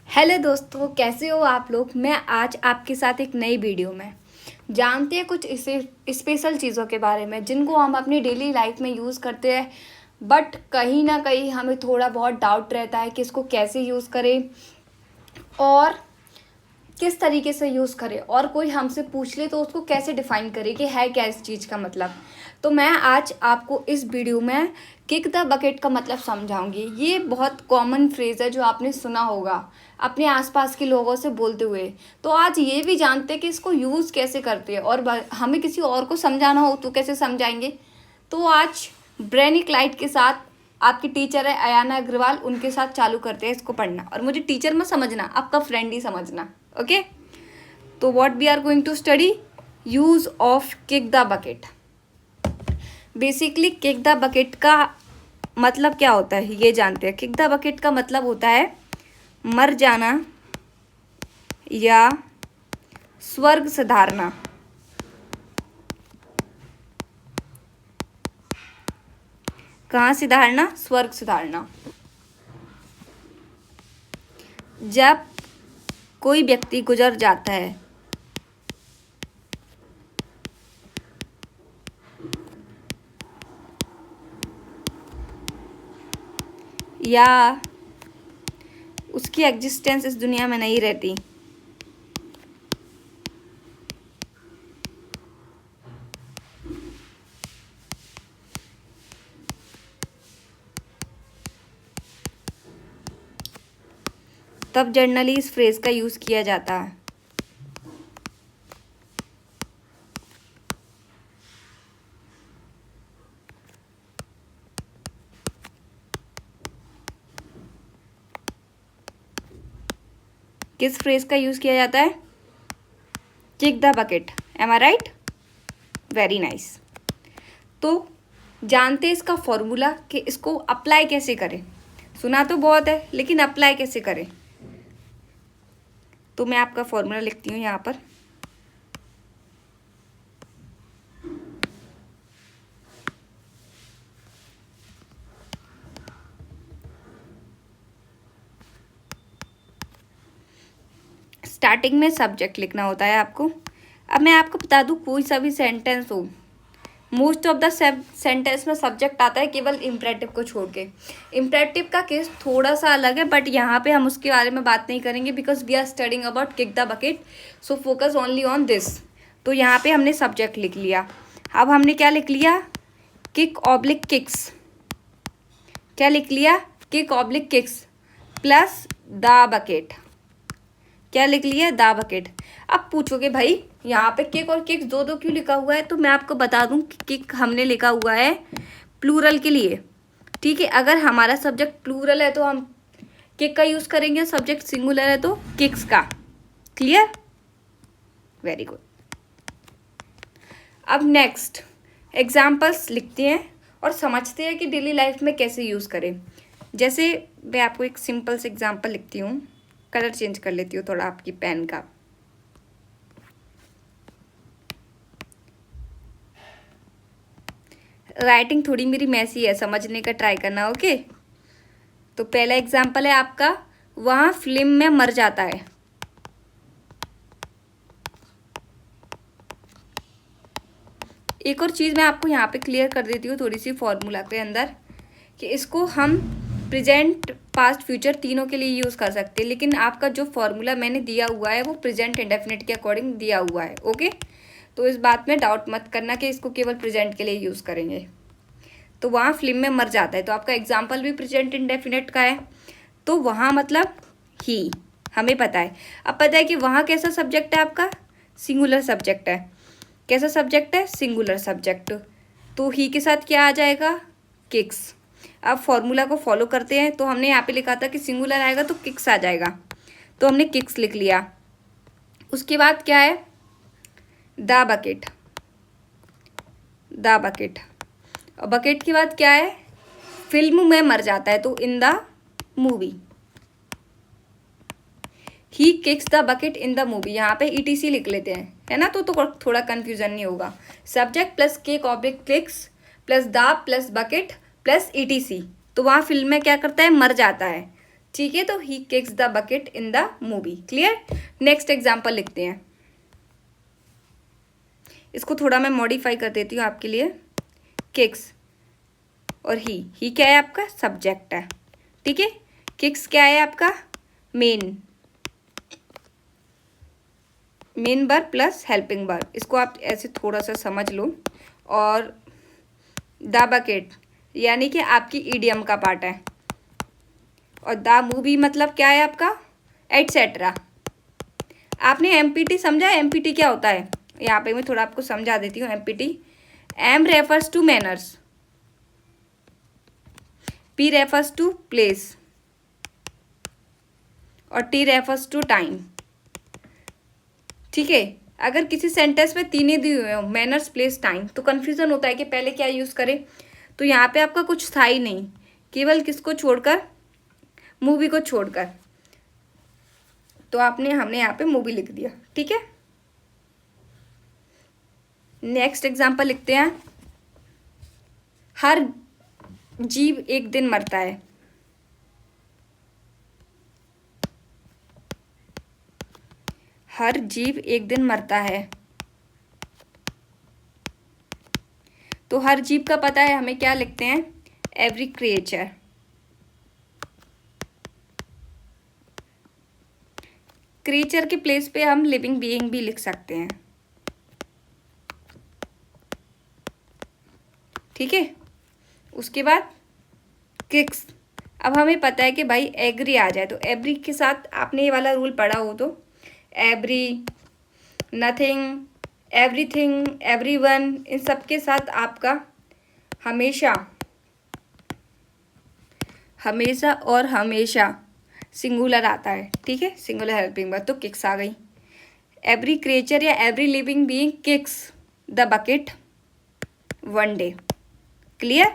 Hello दोस्तों, कैसे हो आप लोग। मैं आज आपके साथ एक नई वीडियो में जानते हैं कुछ इसे स्पेशल चीज़ों के बारे में जिनको हम अपनी डेली लाइफ में यूज़ करते हैं। बट कहीं ना कहीं हमें थोड़ा बहुत डाउट रहता है कि इसको कैसे यूज़ करें और किस तरीके से यूज़ करें, और कोई हमसे पूछ ले तो उसको कैसे डिफाइन करें कि है क्या इस चीज़ का मतलब। तो मैं आज आपको इस वीडियो में किक द बकेट का मतलब समझाऊंगी। ये बहुत कॉमन फ्रेज़ है जो आपने सुना होगा अपने आसपास के लोगों से बोलते हुए। तो आज ये भी जानते हैं कि इसको यूज़ कैसे करते हैं, और हमें किसी और को समझाना हो तो कैसे समझाएंगे। तो आज ब्रेनिक लाइट के साथ आपकी टीचर है अयाना अग्रवाल, उनके साथ चालू करते हैं इसको पढ़ना। और मुझे टीचर मत समझना, आपका फ्रेंड ही समझना। ओके, तो what we are going to study, use of kick the bucket. Basically kick the bucket का मतलब क्या होता है ये जानते हैं। किक द बकेट का मतलब होता है मर जाना या स्वर्ग सुधारना। कहाँ सुधारना? स्वर्ग सुधारना। जब कोई व्यक्ति गुजर जाता है या उसकी एग्जिस्टेंस इस दुनिया में नहीं रहती, तब जनरली इस फ्रेज का यूज किया जाता है। किस फ्रेज का यूज किया जाता है? Kick the bucket. Am I right? Very nice. तो जानते हैं इसका फॉर्मूला कि इसको अप्लाई कैसे करें। सुना तो बहुत है लेकिन अप्लाई कैसे करें। तो मैं आपका फॉर्मूला लिखती हूँ यहाँ पर। स्टार्टिंग में सब्जेक्ट लिखना होता है आपको। अब मैं आपको बता दूँ, कोई सा भी सेंटेंस हो, मोस्ट ऑफ द सेंटेंस में सब्जेक्ट आता है केवल इम्परेटिव को छोड़ के। इम्परेटिव का केस थोड़ा सा अलग है, बट यहाँ पे हम उसके बारे में बात नहीं करेंगे because we are studying about kick the bucket, so focus only on this. तो यहाँ पे हमने सब्जेक्ट लिख लिया। अब हमने क्या लिख लिया? Kick oblique kicks. क्या लिख लिया? Kick oblique kicks plus the bucket. क्या लिख लिया? The bucket. अब पूछोगे भाई यहाँ पे किक और किक्स दो दो क्यों लिखा हुआ है, तो मैं आपको बता दूं कि किक हमने लिखा हुआ है प्लूरल के लिए। ठीक है, अगर हमारा सब्जेक्ट प्लूरल है तो हम किक का यूज करेंगे, सब्जेक्ट सिंगुलर है तो किक्स का। क्लियर? Very good. अब नेक्स्ट एग्जाम्पल्स लिखते हैं और समझते हैं कि डेली लाइफ में कैसे यूज करें। जैसे मैं आपको एक सिंपल से एग्जाम्पल लिखती हूँ, कलर चेंज कर लेती हूँ थोड़ा आपकी पेन का। राइटिंग थोड़ी मेरी मैसी है, समझने का ट्राई करना। ओके, तो पहला एग्जाम्पल है आपका, वहाँ फिल्म में मर जाता है। एक और चीज़ मैं आपको यहाँ पे क्लियर कर देती हूँ थोड़ी सी फॉर्मूला के अंदर, कि इसको हम प्रेजेंट पास्ट फ्यूचर तीनों के लिए यूज़ कर सकते हैं, लेकिन आपका जो फॉर्मूला मैंने दिया हुआ है वो प्रेजेंट इंडेफिनिट के अकॉर्डिंग दिया हुआ है। ओके, तो इस बात में डाउट मत करना कि इसको केवल प्रेजेंट के लिए यूज़ करेंगे। तो वहाँ फिल्म में मर जाता है, तो आपका एग्जाम्पल भी प्रेजेंट इंडेफिनिट का है, तो वहाँ मतलब ही, हमें पता है। अब पता है कि वहाँ कैसा सब्जेक्ट है आपका? सिंगुलर सब्जेक्ट है। कैसा सब्जेक्ट है? Singular subject. तो ही के साथ क्या आ जाएगा? किक्स। अब फॉर्मूला को फॉलो करते हैं, तो हमने यहाँ पे लिखा था कि सिंगुलर आएगा तो किक्स आ जाएगा, तो हमने किक्स लिख लिया। उसके बाद क्या है? The bucket. The bucket. और बकेट के बाद क्या है? फिल्म में मर जाता है, तो इन the movie. He kicks the bucket in the movie. यहाँ पे ETC लिख लेते हैं, है ना, तो थोड़ा कंफ्यूजन नहीं होगा। Subject plus kick oblique kicks plus the plus bucket plus ETC। तो वहाँ फिल्म में क्या करता है? मर जाता है, ठीक है, तो he kicks the bucket in the movie. Clear. Next example लिखते हैं, इसको थोड़ा मैं मॉडिफाई कर देती हूँ आपके लिए। किक्स और ही क्या है आपका सब्जेक्ट है, ठीक है। किक्स क्या है आपका main verb plus helping verb, इसको आप ऐसे थोड़ा सा समझ लो। और द बकेट यानी कि आपकी ईडियम का पार्ट है, और द मूवी मतलब क्या है आपका एटसेट्रा। आपने एमपीटी समझा, एमपीटी क्या होता है, यहाँ पे मैं थोड़ा आपको समझा देती हूँ। MPT, M refers to manners, P refers to place और टी रेफर्स टू टाइम। ठीक है, अगर किसी सेंटेंस में तीनों दिए हुए हो मैनर्स प्लेस टाइम, तो कन्फ्यूजन होता है कि पहले क्या यूज़ करें। तो यहाँ पे आपका कुछ था ही नहीं, केवल किसको छोड़कर, मूवी को छोड़कर, तो हमने यहाँ पे मूवी लिख दिया। ठीक है, नेक्स्ट एग्जांपल लिखते हैं। हर जीव एक दिन मरता है। हर जीव एक दिन मरता है, तो हर जीव का पता है हमें, क्या लिखते हैं एवरी क्रिएचर। क्रिएचर के प्लेस पे हम लिविंग बीइंग भी लिख सकते हैं। ठीक है, उसके बाद किक्स। अब हमें पता है कि भाई एग्री आ जाए, तो एवरी के साथ आपने ये वाला रूल पढ़ा हो तो एवरी, नथिंग, एवरीथिंग, एवरीवन, इन सब के साथ आपका हमेशा और हमेशा सिंगुलर आता है। ठीक है, सिंगुलर हेल्पिंग वर्ब, तो किक्स आ गई। एवरी क्रिएचर या every living being kicks the bucket one day. Clear.